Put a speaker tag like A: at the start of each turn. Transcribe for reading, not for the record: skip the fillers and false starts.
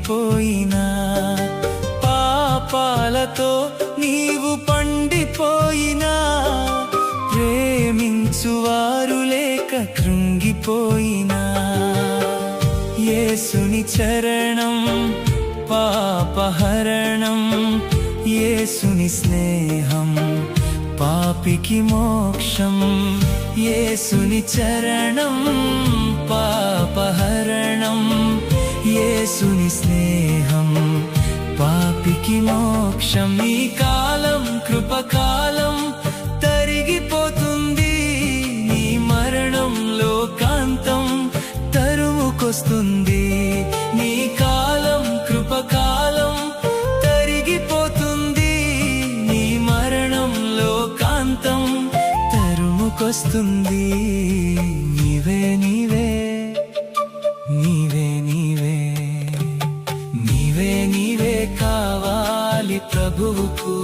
A: కృంగిపోయినా, పాపాలతో నీవు పండిపోయినా, ప్రేమించువారు లేక కృంగిపోయినా, యేసుని చరణం పాపహరణం, యేసుని స్నేహం పాపికి మోక్షం, యేసుని చరణం పాపహరణం, యేసుని స్నేహం పాపికి మోక్షం. ఈ కాలం కృపకాలం తరిగిపోతుంది, నీ మరణం లోకాంతం తరుముకొస్తుంది. నీ కాలం కృపకాలం తరిగిపోతుంది, నీ మరణం లోకాంతం తరుముకొస్తుంది. నీవే నీవే నీవే నీవే నీవే నీవే కావాలి ప్రభువుకు.